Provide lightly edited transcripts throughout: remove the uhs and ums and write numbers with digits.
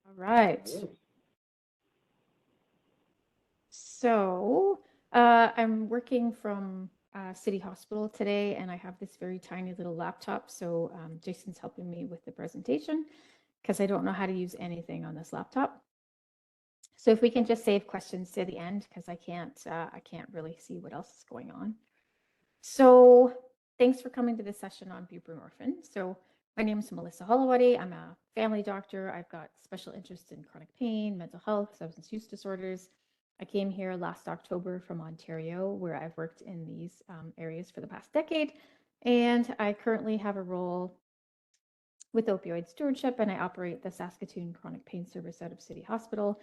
All right. So I'm working from City Hospital today, and I have this very tiny little laptop. So Jason's helping me with the presentation because I don't know how to use anything on this laptop. So if we can just save questions to the end, because I can't really see what else is going on. So thanks for coming to this session on buprenorphine. So my name is Melissa Holowaty. I'm a family doctor. I've got special interest in chronic pain, mental health, substance use disorders. I came here last October from Ontario, where I've worked in these areas for the past decade. And I currently have a role with opioid stewardship, and I operate the Saskatoon Chronic Pain Service out of City Hospital,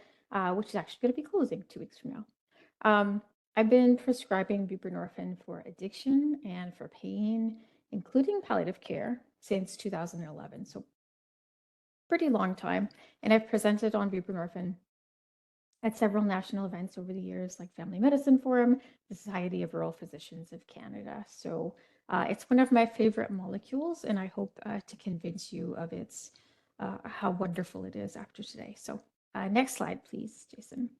which is actually going to be closing 2 weeks from now. I've been prescribing buprenorphine for addiction and for pain, including palliative care, since 2011. So pretty long time. And I've presented on buprenorphine at several national events over the years, like Family Medicine Forum, the Society of Rural Physicians of Canada. So it's one of my favorite molecules, and I hope to convince you of its how wonderful it is after today. So next slide, please, Jason.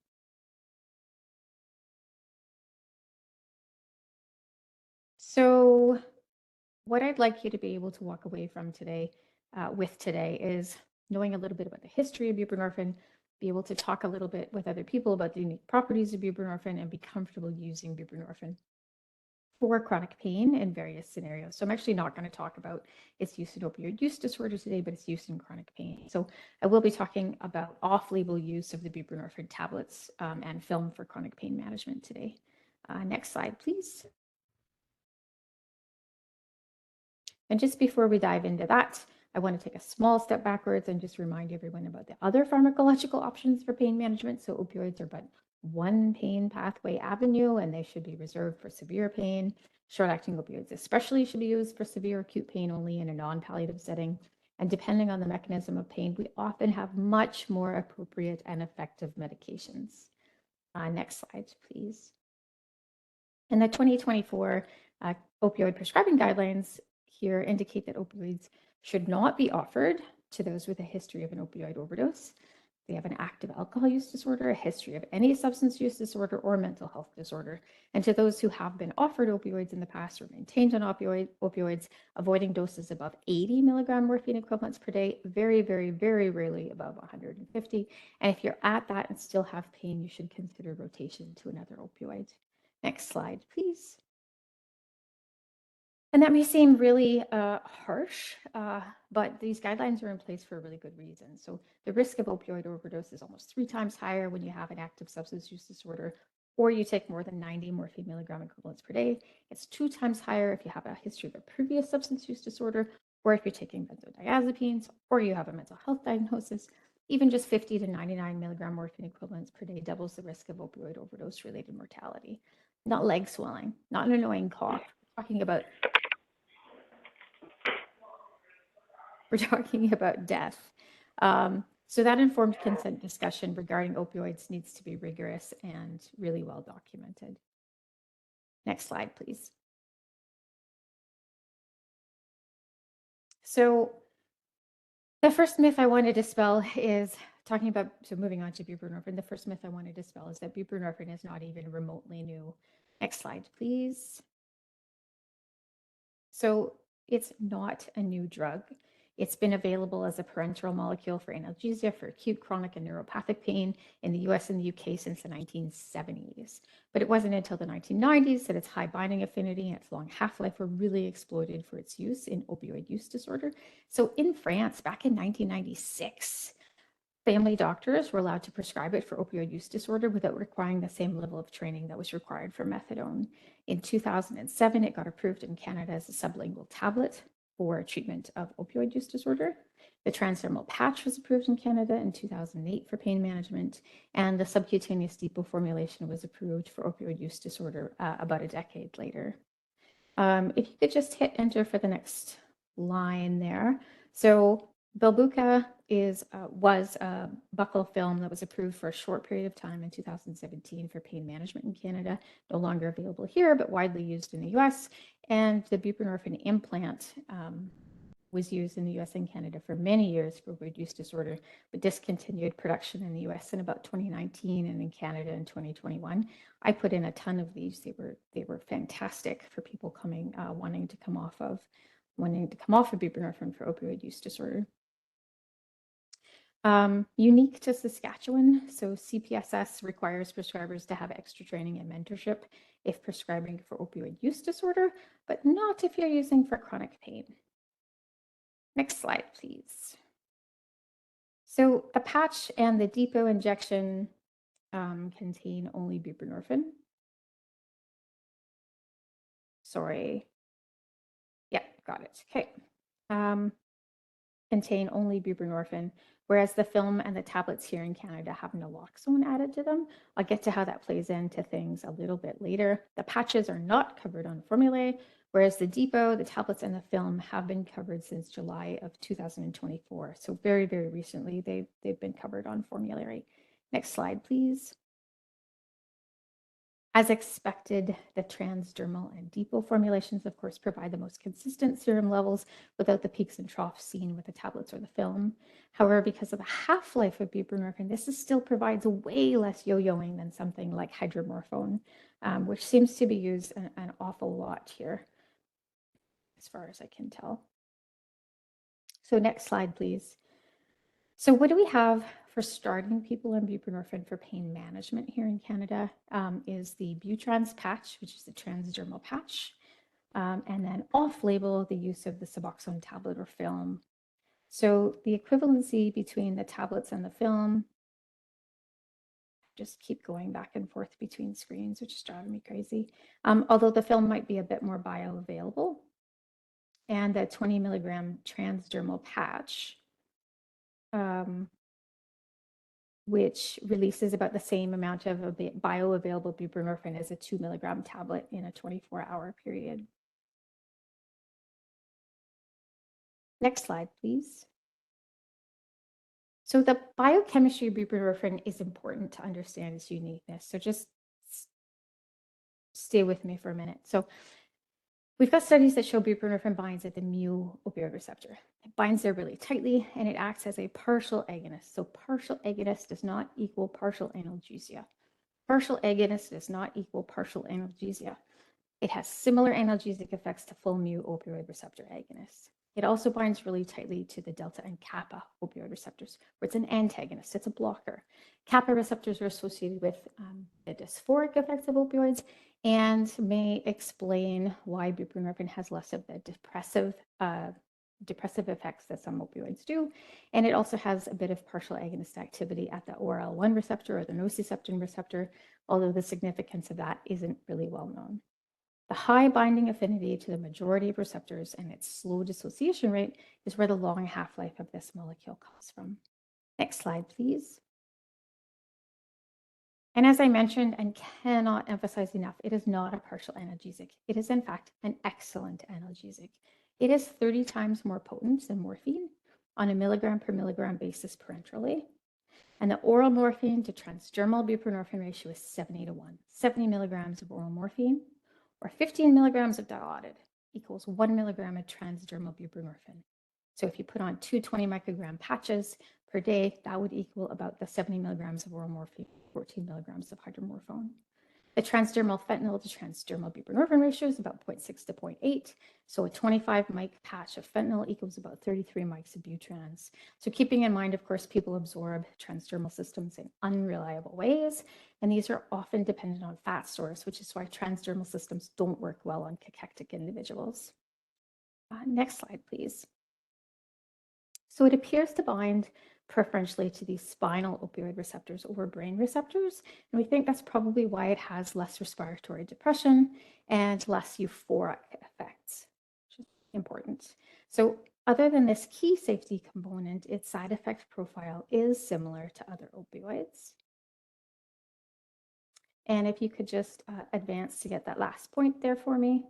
So what I'd like you to be able to walk away from today with today is knowing a little bit about the history of buprenorphine, be able to talk a little bit with other people about the unique properties of buprenorphine, and be comfortable using buprenorphine for chronic pain in various scenarios. So I'm actually not going to talk about its use in opioid use disorder today, but its use in chronic pain. So I will be talking about off-label use of the buprenorphine tablets and film for chronic pain management today. Next slide, please. And just before we dive into that, I want to take a small step backwards and just remind everyone about the other pharmacological options for pain management. So opioids are but one pain pathway avenue, and they should be reserved for severe pain. Short-acting opioids especially should be used for severe acute pain only in a non-palliative setting. And depending on the mechanism of pain, we often have much more appropriate and effective medications. Next slide, please. And the 2024 opioid prescribing guidelines here indicate that opioids should not be offered to those with a history of an opioid overdose. They have an active alcohol use disorder, a history of any substance use disorder, or mental health disorder. And to those who have been offered opioids in the past or maintained on opioids, avoiding doses above 80 milligram morphine equivalents per day, very, very, very rarely above 150. And if you're at that and still have pain, you should consider rotation to another opioid. Next slide, please. And that may seem really harsh, but these guidelines are in place for a really good reason. So the risk of opioid overdose is almost 3 times higher when you have an active substance use disorder or you take more than 90 morphine milligram equivalents per day. It's 2 times higher if you have a history of a previous substance use disorder, or if you're taking benzodiazepines, or you have a mental health diagnosis. Even just 50 to 99 milligram morphine equivalents per day doubles the risk of opioid overdose-related mortality. Not leg swelling, not an annoying cough. We're talking about death. So that informed consent discussion regarding opioids needs to be rigorous and really well documented. Next slide, please. So the first myth I want to dispel is talking about, so moving on to buprenorphine, the first myth I want to dispel is that buprenorphine is not even remotely new. Next slide, please. So it's not a new drug. It's been available as a parenteral molecule for analgesia for acute, chronic, and neuropathic pain in the US and the UK since the 1970s. But it wasn't until the 1990s that its high binding affinity and its long half-life were really exploited for its use in opioid use disorder. So in France, back in 1996, family doctors were allowed to prescribe it for opioid use disorder without requiring the same level of training that was required for methadone. In 2007, it got approved in Canada as a sublingual tablet for treatment of opioid use disorder. The transdermal patch was approved in Canada in 2008 for pain management, and the subcutaneous depot formulation was approved for opioid use disorder about a decade later. If you could just hit enter for the next line there. So Belbuca was a buccal film that was approved for a short period of time in 2017 for pain management in Canada, no longer available here, but widely used in the US. And the buprenorphine implant was used in the US and Canada for many years for opioid use disorder, but discontinued production in the US in about 2019 and in Canada in 2021. I put in a ton of these. They were fantastic for people coming, wanting to come off of buprenorphine for opioid use disorder. Unique to Saskatchewan, so CPSS requires prescribers to have extra training and mentorship if prescribing for opioid use disorder, but not if you're using for chronic pain. Next slide, please. So the patch and the depot injection contain only buprenorphine. Sorry. Yeah, got it. Okay. Contain only buprenorphine, whereas the film and the tablets here in Canada have naloxone added to them. I'll get to how that plays into things a little bit later. The patches are not covered on formulary, whereas the depot, the tablets, and the film have been covered since July of 2024. So very, very recently, they've been covered on formulary. Next slide, please. As expected, the transdermal and depot formulations, of course, provide the most consistent serum levels without the peaks and troughs seen with the tablets or the film. However, because of the half-life of buprenorphine, this still provides way less yo-yoing than something like hydromorphone, which seems to be used an awful lot here, as far as I can tell. So next slide, please. So what do we have for starting people on buprenorphine for pain management here in Canada is the Butrans patch, which is the transdermal patch, and then off-label, the use of the Suboxone tablet or film. So the equivalency between the tablets and the film, just keep going back and forth between screens, which is driving me crazy. Although the film might be a bit more bioavailable, and the 20 milligram transdermal patch, which releases about the same amount of bioavailable buprenorphine as a 2 milligram tablet in a 24-hour period. Next slide, please. So the biochemistry of buprenorphine is important to understand its uniqueness. So just stay with me for a minute. So we've got studies that show buprenorphine binds at the mu opioid receptor. It binds there really tightly, and it acts as a partial agonist. So partial agonist does not equal partial analgesia. Partial agonist does not equal partial analgesia. It has similar analgesic effects to full mu opioid receptor agonists. It also binds really tightly to the delta and kappa opioid receptors, where it's an antagonist, it's a blocker. Kappa receptors are associated with the dysphoric effects of opioids and may explain why buprenorphine has less of the depressive effects that some opioids do. And it also has a bit of partial agonist activity at the ORL1 receptor or the nociceptin receptor, although the significance of that isn't really well known. The high binding affinity to the majority of receptors and its slow dissociation rate is where the long half-life of this molecule comes from. Next slide, please. And as I mentioned and cannot emphasize enough, it is not a partial analgesic. It is, in fact, an excellent analgesic. It is 30 times more potent than morphine on a milligram per milligram basis parenterally. And the oral morphine to transdermal buprenorphine ratio is 70:1. 70 milligrams of oral morphine or 15 milligrams of dilaudid equals 1 milligram of transdermal buprenorphine. So if you put on 220 microgram patches per day, that would equal about the 70 milligrams of oral morphine, 14 milligrams of hydromorphone. The transdermal fentanyl to transdermal buprenorphine ratio is about 0.6 to 0.8. So a 25 mic patch of fentanyl equals about 33 mics of butrans. So keeping in mind, of course, people absorb transdermal systems in unreliable ways, and these are often dependent on fat stores, which is why transdermal systems don't work well on cachectic individuals. Next slide, please. So it appears to bind preferentially to these spinal opioid receptors over brain receptors. And we think that's probably why it has less respiratory depression and less euphoric effects, which is important. So other than this key safety component, its side effect profile is similar to other opioids. And if you could just advance to get that last point there for me.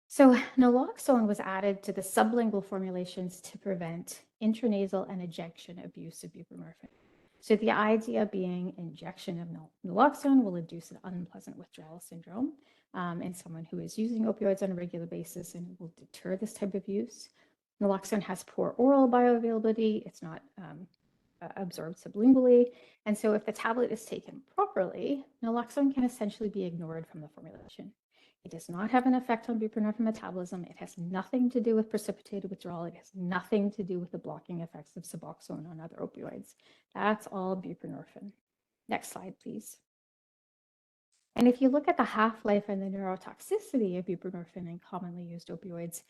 So naloxone was added to the sublingual formulations to prevent intranasal and ejection abuse of buprenorphine. So the idea being injection of naloxone will induce an unpleasant withdrawal syndrome in someone who is using opioids on a regular basis, and it will deter this type of use. Naloxone has poor oral bioavailability. It's not absorbed sublingually. And so if the tablet is taken properly, naloxone can essentially be ignored from the formulation. It does not have an effect on buprenorphine metabolism. It has nothing to do with precipitated withdrawal. It has nothing to do with the blocking effects of Suboxone on other opioids. That's all buprenorphine. Next slide, please. And if you look at the half-life and the neurotoxicity of buprenorphine and commonly used opioids,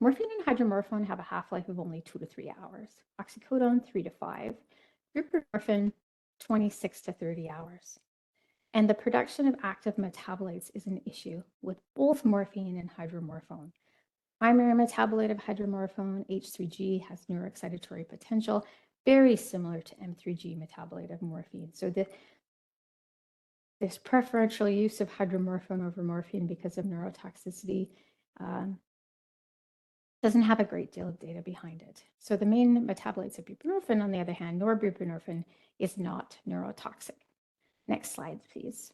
morphine and hydromorphone have a half-life of only 2 to 3 hours. Oxycodone, 3 to 5. Buprenorphine, 26 to 30 hours. And the production of active metabolites is an issue with both morphine and hydromorphone. Primary metabolite of hydromorphone, H3G, has neuroexcitatory potential, very similar to M3G metabolite of morphine. So this preferential use of hydromorphone over morphine because of neurotoxicity doesn't have a great deal of data behind it. So the main metabolites of buprenorphine, on the other hand, norbuprenorphine, is not neurotoxic. Next slide, please.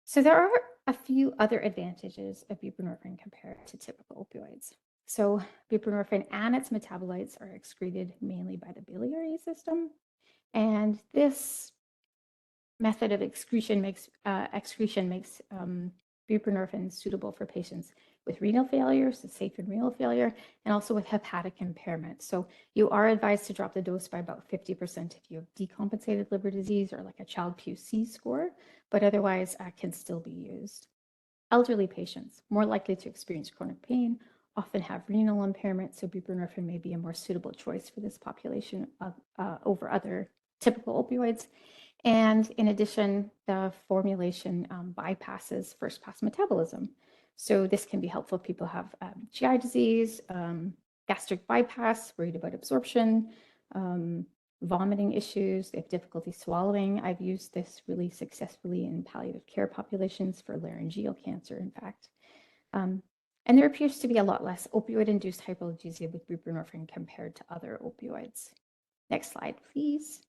So there are a few other advantages of buprenorphine compared to typical opioids. So buprenorphine and its metabolites are excreted mainly by the biliary system. And this method of excretion makes buprenorphine suitable for patients with renal failure, so safe in renal failure, and also with hepatic impairment. So you are advised to drop the dose by about 50% if you have decompensated liver disease or like a Child-Pugh C score, but otherwise can still be used. Elderly patients, more likely to experience chronic pain, often have renal impairment, so buprenorphine may be a more suitable choice for this population over other typical opioids. And in addition, the formulation bypasses first-pass metabolism. So this can be helpful if people have GI disease, gastric bypass, worried about absorption, vomiting issues, they have difficulty swallowing. I've used this really successfully in palliative care populations for laryngeal cancer, in fact. And there appears to be a lot less opioid-induced hyperalgesia with buprenorphine compared to other opioids. Next slide, please.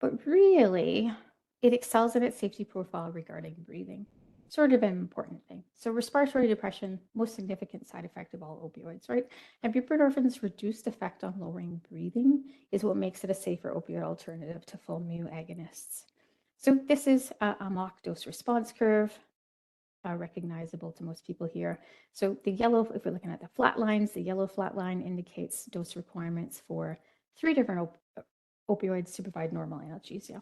But really, it excels in its safety profile regarding breathing. Sort of an important thing. So respiratory depression, most significant side effect of all opioids, right? And buprenorphine's reduced effect on lowering breathing is what makes it a safer opioid alternative to full mu agonists. So this is a mock dose response curve, recognizable to most people here. So the yellow, if we're looking at the flat lines, the yellow flat line indicates dose requirements for 3 different opioids to provide normal analgesia.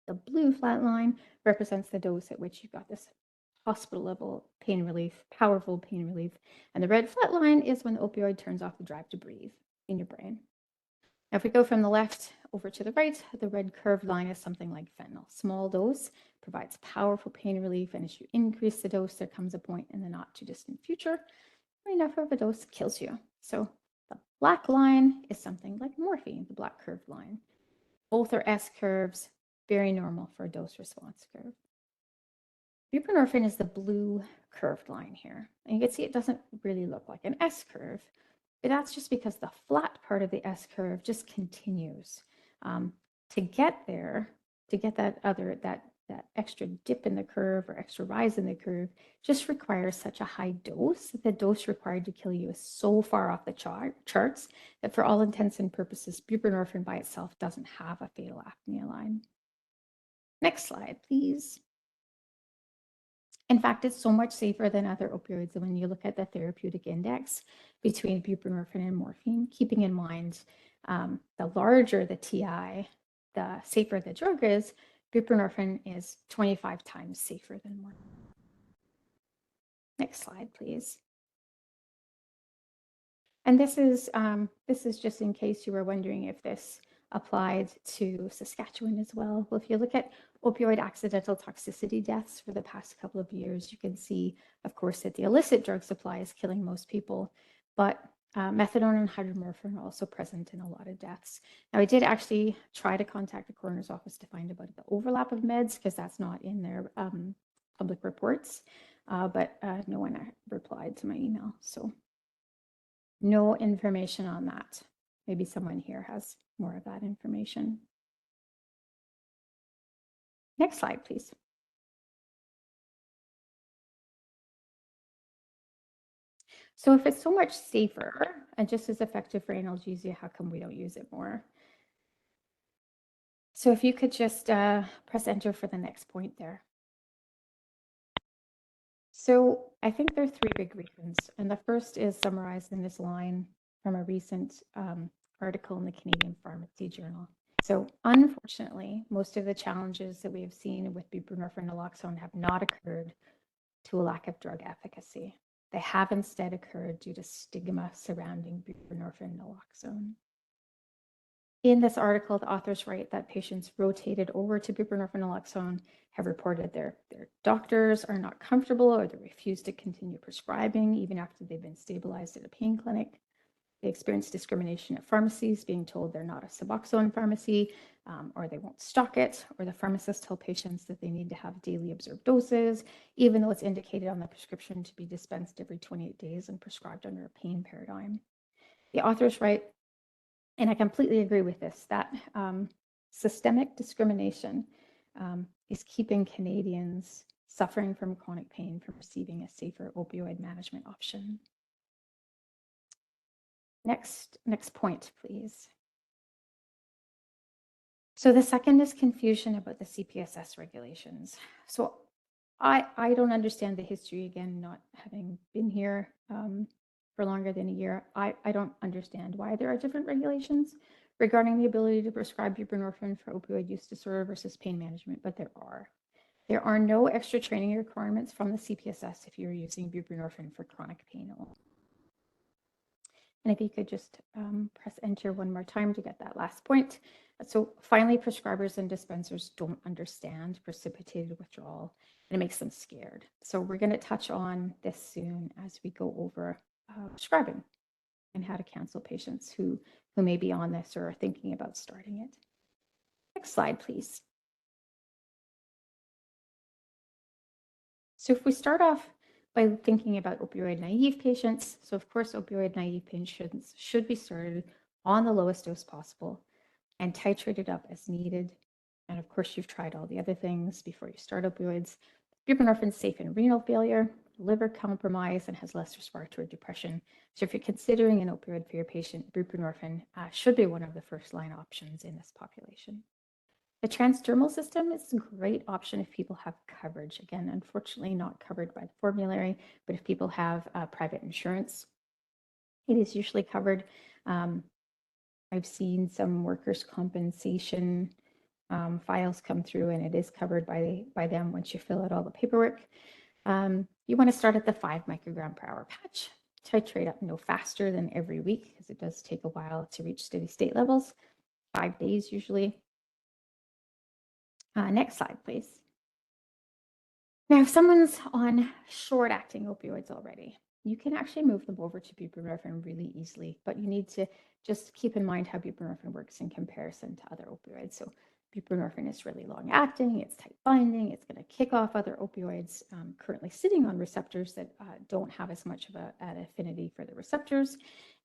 The blue flat line represents the dose at which you've got this hospital level pain relief, powerful pain relief. And the red flat line is when the opioid turns off the drive to breathe in your brain. Now, if we go from the left over to the right, the red curved line is something like fentanyl. Small dose provides powerful pain relief. And as you increase the dose, there comes a point in the not too distant future where enough of a dose kills you. So the black line is something like morphine, the black curved line. Both are S curves, very normal for a dose response curve. Buprenorphine is the blue curved line here. And you can see it doesn't really look like an S curve, but that's just because the flat part of the S curve just continues. To get there, to get that extra dip in the curve or extra rise in the curve just requires such a high dose that the dose required to kill you is so far off the charts that for all intents and purposes, buprenorphine by itself doesn't have a fatal apnea line. Next slide, please. In fact, it's so much safer than other opioids. And when you look at the therapeutic index between buprenorphine and morphine, keeping in mind the larger the TI, the safer the drug is, buprenorphine is 25 times safer than morphine. Next slide, please. And this is just in case you were wondering if this applied to Saskatchewan as well. Well, if you look at opioid accidental toxicity deaths for the past couple of years, you can see, of course, that the illicit drug supply is killing most people, but methadone and hydromorphine are also present in a lot of deaths. Now, I did actually try to contact the coroner's office to find about the overlap of meds, because that's not in their public reports, but no one replied to my email. So no information on that. Maybe someone here has more of that information. Next slide, please. So if it's so much safer and just as effective for analgesia, how come we don't use it more? So if you could just press enter for the next point there. So I think there are three big reasons. And the first is summarized in this line from a recent article in the Canadian Pharmacy Journal. So unfortunately, most of the challenges that we have seen with buprenorphine naloxone have not occurred to a lack of drug efficacy. They have instead occurred due to stigma surrounding buprenorphine naloxone. In this article, the authors write that patients rotated over to buprenorphine naloxone have reported their doctors are not comfortable or they refuse to continue prescribing even after they've been stabilized at a pain clinic. They experience discrimination at pharmacies, being told they're not a Suboxone pharmacy, or they won't stock it, or the pharmacists tell patients that they need to have daily observed doses, even though it's indicated on the prescription to be dispensed every 28 days and prescribed under a pain paradigm. The authors write, and I completely agree with this, that systemic discrimination is keeping Canadians suffering from chronic pain from receiving a safer opioid management option. Next point, please. So the second is confusion about the CPSS regulations. So I don't understand the history, again, not having been here for longer than a year. I don't understand why there are different regulations regarding the ability to prescribe buprenorphine for opioid use disorder versus pain management, but there are. There are no extra training requirements from the CPSS if you're using buprenorphine for chronic pain only. And if you could just press enter one more time to get that last point. So finally, prescribers and dispensers don't understand precipitated withdrawal, and it makes them scared. So we're going to touch on this soon as we go over prescribing and how to cancel patients who may be on this or are thinking about starting it. Next slide, please. So if we start off by thinking about opioid naive patients, so of course, opioid naive patients should be started on the lowest dose possible and titrated up as needed. And of course, you've tried all the other things before you start opioids. Buprenorphine is safe in renal failure, liver compromise, and has less respiratory depression. So if you're considering an opioid for your patient, buprenorphine should be one of the first line options in this population. The transdermal system is a great option if people have coverage. Again, unfortunately not covered by the formulary, but if people have private insurance, it is usually covered. I've seen some workers' compensation files come through and it is covered by them once you fill out all the paperwork. You want to start at the 5 microgram per hour patch. Titrate up no faster than every week because it does take a while to reach steady state levels, 5 days usually. Next slide, please. Now, if someone's on short-acting opioids already, you can actually move them over to buprenorphine really easily, but you need to just keep in mind how buprenorphine works in comparison to other opioids. So buprenorphine is really long-acting, it's tight binding, it's going to kick off other opioids currently sitting on receptors that don't have as much of an affinity for the receptors.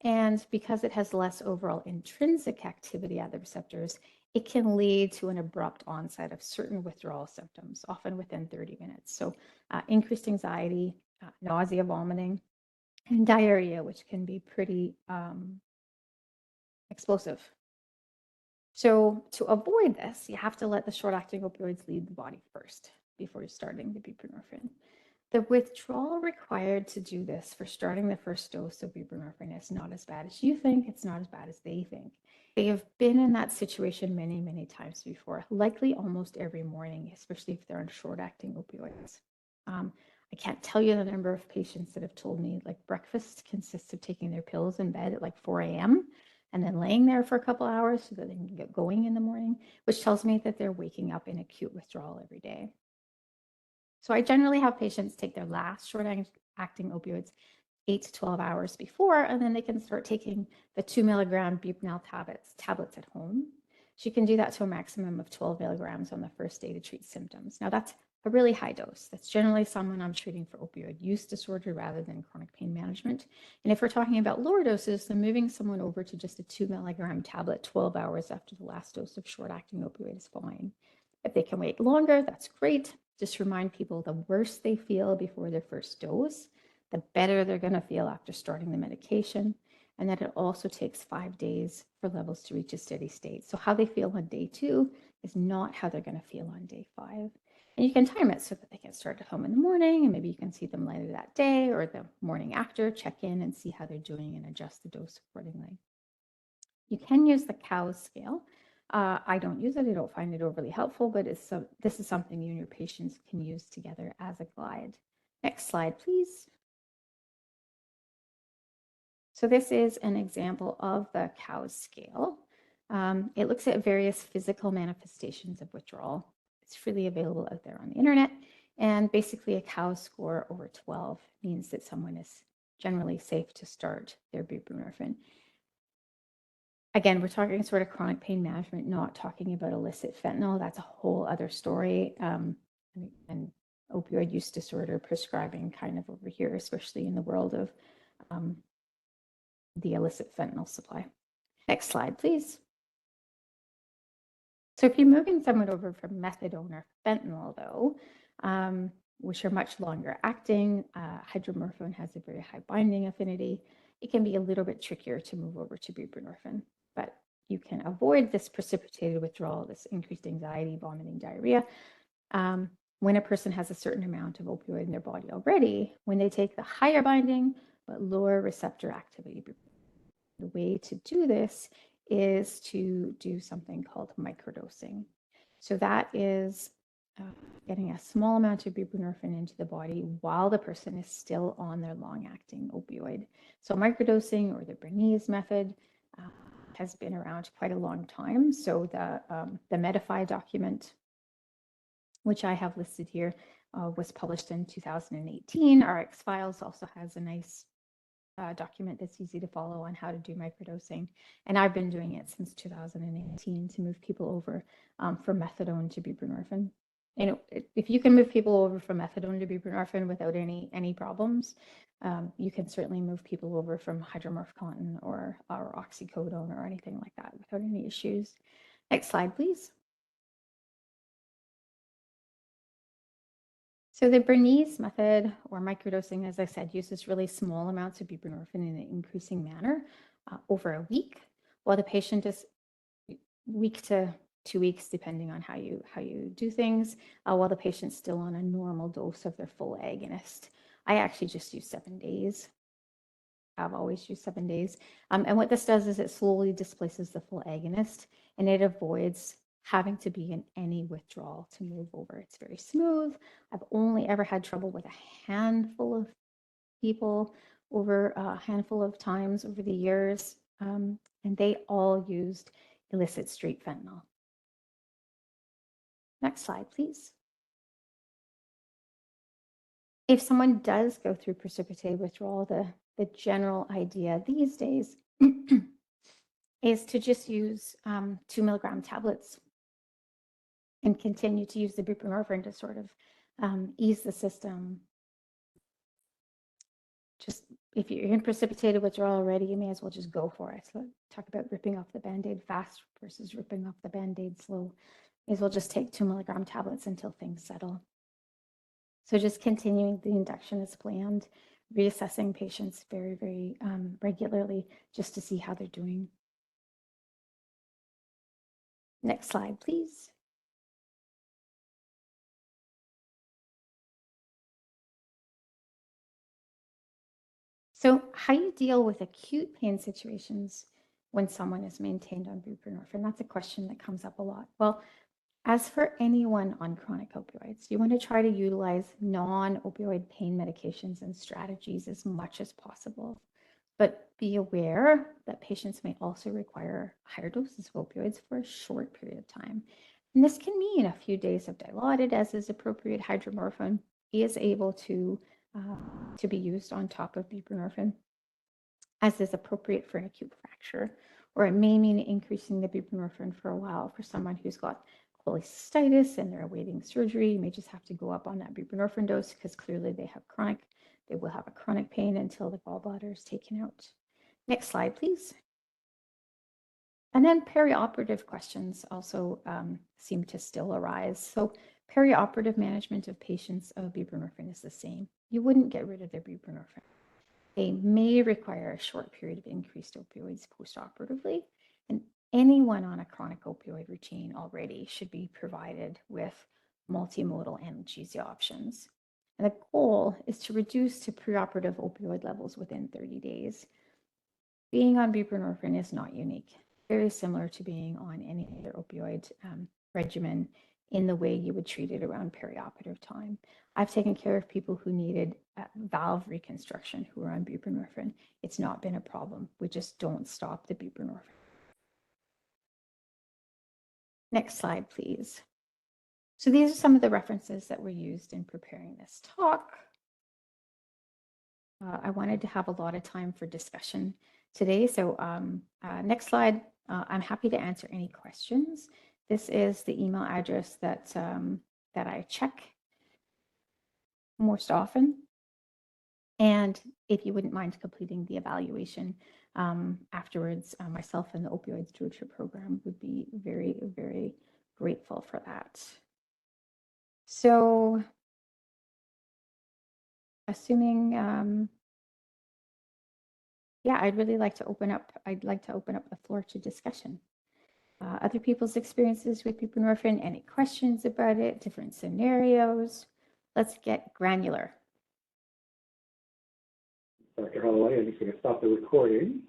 And because it has less overall intrinsic activity at the receptors, it can lead to an abrupt onset of certain withdrawal symptoms, often within 30 minutes. So increased anxiety, nausea, vomiting, and diarrhea, which can be pretty explosive. So to avoid this, you have to let the short-acting opioids leave the body first before starting the buprenorphine. The withdrawal required to do this for starting the first dose of buprenorphine is not as bad as you think. It's not as bad as they think. They have been in that situation many, many times before, likely almost every morning, especially if they're on short-acting opioids. I can't tell you the number of patients that have told me like breakfast consists of taking their pills in bed at like 4 a.m. and then laying there for a couple hours so that they can get going in the morning, which tells me that they're waking up in acute withdrawal every day. So I generally have patients take their last short-acting opioids 8 to 12 hours before, and then they can start taking the 2 milligram Buprenorphine tablets at home. So you can do that to a maximum of 12 milligrams on the first day to treat symptoms. Now that's a really high dose. That's generally someone I'm treating for opioid use disorder rather than chronic pain management. And if we're talking about lower doses, then moving someone over to just a 2 milligram tablet 12 hours after the last dose of short-acting opioid is fine. If they can wait longer, that's great. Just remind people the worse they feel before their first dose, the better they're going to feel after starting the medication, and that it also takes 5 days for levels to reach a steady state. So how they feel on day 2 is not how they're going to feel on day 5. And you can time it so that they get started home in the morning, and maybe you can see them later that day or the morning after, check in and see how they're doing and adjust the dose accordingly. You can use the COWS scale. I don't use it. I don't find it overly helpful, but this is something you and your patients can use together as a guide. Next slide, please. So this is an example of the COWS scale. It looks at various physical manifestations of withdrawal. It's freely available out there on the internet. And basically a COWS score over 12 means that someone is generally safe to start their buprenorphine. Again, we're talking sort of chronic pain management, not talking about illicit fentanyl. That's a whole other story. And opioid use disorder prescribing kind of over here, especially in the world of the illicit fentanyl supply. Next slide, please. So if you're moving someone over from methadone or fentanyl, though, which are much longer acting, hydromorphone has a very high binding affinity. It can be a little bit trickier to move over to buprenorphine, but you can avoid this precipitated withdrawal, this increased anxiety, vomiting, diarrhea, when a person has a certain amount of opioid in their body already. When they take the higher binding but lower receptor activity, the way to do this is to do something called microdosing. So that is getting a small amount of buprenorphine into the body while the person is still on their long-acting opioid. So microdosing, or the Bernese method, has been around quite a long time. So the Medify document, which I have listed here, was published in 2018. RX Files also has a nice document that's easy to follow on how to do microdosing. And I've been doing it since 2018 to move people over from methadone to buprenorphine. You know, if you can move people over from methadone to buprenorphine without any problems, you can certainly move people over from hydromorphine or oxycodone or anything like that without any issues. Next slide, please. So the Bernese method, or microdosing, as I said, uses really small amounts of buprenorphine in an increasing manner over a week, while the patient is week to 2 weeks, depending on how you do things, while the patient's still on a normal dose of their full agonist. I actually just use 7 days. I've always used 7 days. And what this does is it slowly displaces the full agonist, and it avoids having to be in any withdrawal to move over. It's very smooth. I've only ever had trouble with a handful of people over a handful of times over the years, and they all used illicit street fentanyl. Next slide, please. If someone does go through precipitated withdrawal, the general idea these days is to just use 2 milligram tablets and continue to use the buprenorphine to sort of ease the system. Just if you're in precipitated withdrawal already, you may as well just go for it. So talk about ripping off the Band-Aid fast versus ripping off the Band-Aid slow. May as well just take 2 milligram tablets until things settle. So just continuing the induction as planned, reassessing patients very, very regularly just to see how they're doing. Next slide, please. So how you deal with acute pain situations when someone is maintained on buprenorphine, that's a question that comes up a lot. Well, as for anyone on chronic opioids, you want to try to utilize non-opioid pain medications and strategies as much as possible. But be aware that patients may also require higher doses of opioids for a short period of time. And this can mean a few days of Dilaudid, as is appropriate. Hydromorphone is able to be used on top of buprenorphine, as is appropriate for an acute fracture. Or it may mean increasing the buprenorphine for a while for someone who's got cholecystitis and they're awaiting surgery. You may just have to go up on that buprenorphine dose because clearly they will have a chronic pain until the gallbladder is taken out. Next slide, please. And then perioperative questions also seem to still arise. So perioperative management of patients of buprenorphine is the same. You wouldn't get rid of their buprenorphine. They may require a short period of increased opioids postoperatively, and anyone on a chronic opioid routine already should be provided with multimodal analgesia options. And the goal is to reduce to preoperative opioid levels within 30 days. Being on buprenorphine is not unique, very similar to being on any other opioid regimen in the way you would treat it around perioperative time. I've taken care of people who needed valve reconstruction who are on buprenorphine. It's not been a problem. We just don't stop the buprenorphine. Next slide, please. So these are some of the references that were used in preparing this talk. I wanted to have a lot of time for discussion today. So next slide, I'm happy to answer any questions. This is the email address that I check most often. And if you wouldn't mind completing the evaluation afterwards, myself and the Opioid Stewardship Program would be very, very grateful for that. So assuming, yeah, I'd like to open up the floor to discussion. Other people's experiences with buprenorphine, any questions about it, different scenarios. Let's get granular. Dr. Holowaty, I'm just going to stop the recording.